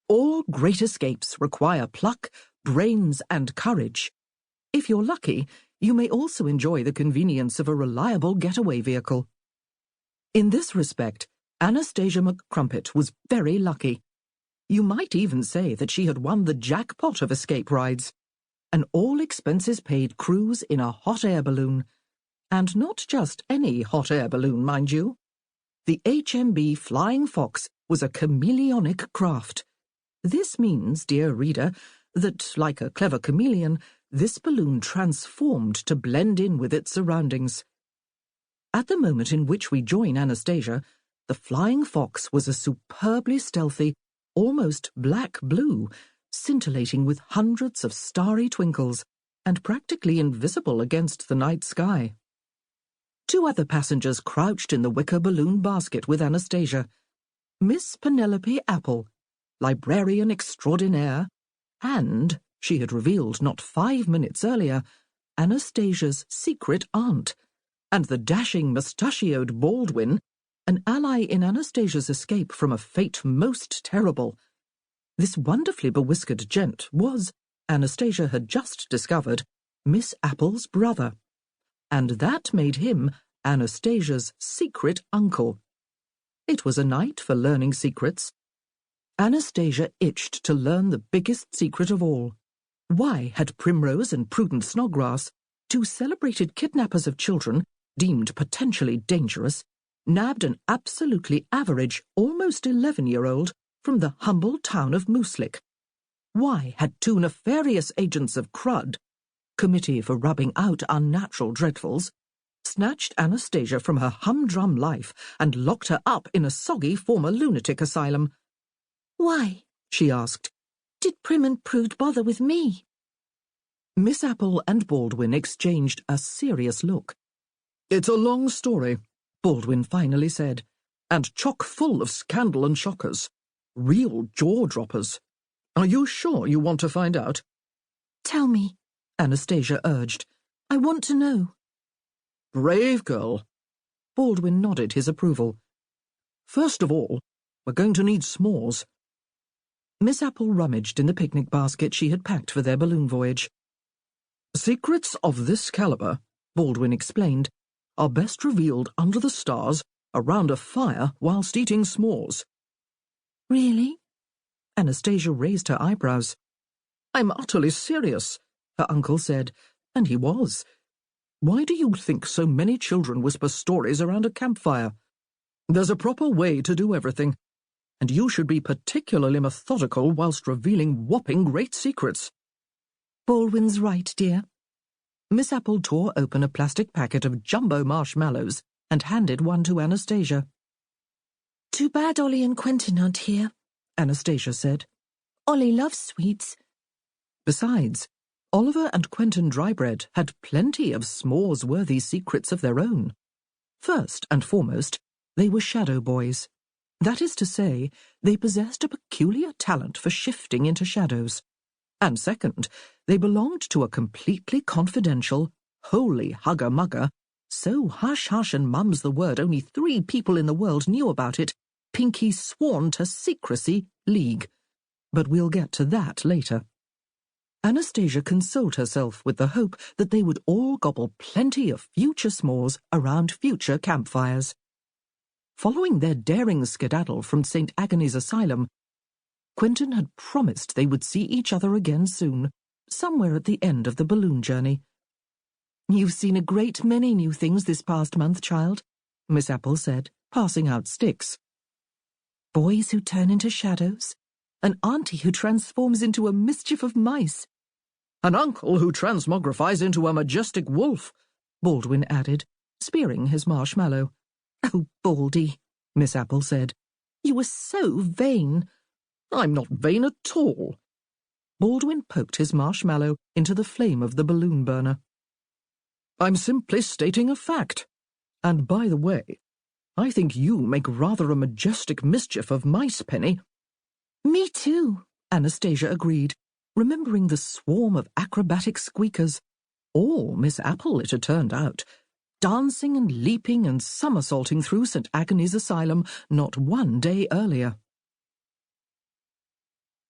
All great escapes require pluck, brains, and courage. If you're lucky, you may also enjoy the convenience of a reliable getaway vehicle. In this respect, Anastasia McCrumpet was very lucky. You might even say that she had won the jackpot of escape rides. An all-expenses-paid cruise in a hot air balloon. And not just any hot air balloon, mind you. The HMB Flying Fox was a chameleonic craft. This means, dear reader, that, like a clever chameleon, this balloon transformed to blend in with its surroundings. At the moment in which we join Anastasia, the Flying Fox was a superbly stealthy, almost black-blue, scintillating with hundreds of starry twinkles, and practically invisible against the night sky. 2 other passengers crouched in the wicker balloon basket with Anastasia. Miss Penelope Apple, librarian extraordinaire, and, she had revealed not 5 minutes earlier, Anastasia's secret aunt, and the dashing mustachioed Baldwin, an ally in Anastasia's escape from a fate most terrible. This wonderfully bewhiskered gent was, Anastasia had just discovered, Miss Apple's brother, and that made him Anastasia's secret uncle. It was a night for learning secrets. Anastasia itched to learn the biggest secret of all. Why had Primrose and Prudence Snodgrass, 2 celebrated kidnappers of children, deemed potentially dangerous, nabbed an absolutely average, almost 11-year-old from the humble town of Mooselick? Why had 2 nefarious agents of CRUD, Committee for Rubbing Out Unnatural Dreadfuls, snatched Anastasia from her humdrum life and locked her up in a soggy former lunatic asylum? Why, she asked, did Prim and Prude bother with me? Miss Apple and Baldwin exchanged a serious look. It's a long story, Baldwin finally said, and chock full of scandal and shockers. Real jaw-droppers. Are you sure you want to find out? Tell me, Anastasia urged. I want to know. Brave girl. Baldwin nodded his approval. First of all, we're going to need s'mores. Miss Apple rummaged in the picnic basket she had packed for their balloon voyage. Secrets of this caliber, Baldwin explained, are best revealed under the stars around a fire whilst eating s'mores. Really? Anastasia raised her eyebrows. I'm utterly serious, her uncle said, and he was. Why do you think so many children whisper stories around a campfire? There's a proper way to do everything, and you should be particularly methodical whilst revealing whopping great secrets. Baldwin's right, dear. Miss Apple tore open a plastic packet of jumbo marshmallows and handed one to Anastasia. Too bad Ollie and Quentin aren't here, Anastasia said. Ollie loves sweets. Besides, Oliver and Quentin Drybread had plenty of s'mores-worthy secrets of their own. First and foremost, they were shadow boys. That is to say, they possessed a peculiar talent for shifting into shadows. And second, they belonged to a completely confidential, holy hugger-mugger, so hush-hush and mum's the word only 3 people in the world knew about it, Pinky sworn to secrecy league. But we'll get to that later. Anastasia consoled herself with the hope that they would all gobble plenty of future s'mores around future campfires. Following their daring skedaddle from St. Agnes Asylum, Quentin had promised they would see each other again soon, somewhere at the end of the balloon journey. You've seen a great many new things this past month, child, Miss Apple said, passing out sticks. Boys who turn into shadows, an auntie who transforms into a mischief of mice, an uncle who transmogrifies into a majestic wolf, Baldwin added, spearing his marshmallow. Oh, Baldy, Miss Apple said, you were so vain. I'm not vain at all. Baldwin poked his marshmallow into the flame of the balloon burner. I'm simply stating a fact. And by the way, I think you make rather a majestic mischief of mice, Penny. Me too, Anastasia agreed, remembering the swarm of acrobatic squeakers, all Miss Apple it had turned out, dancing and leaping and somersaulting through St. Agnes Asylum not 1 day earlier.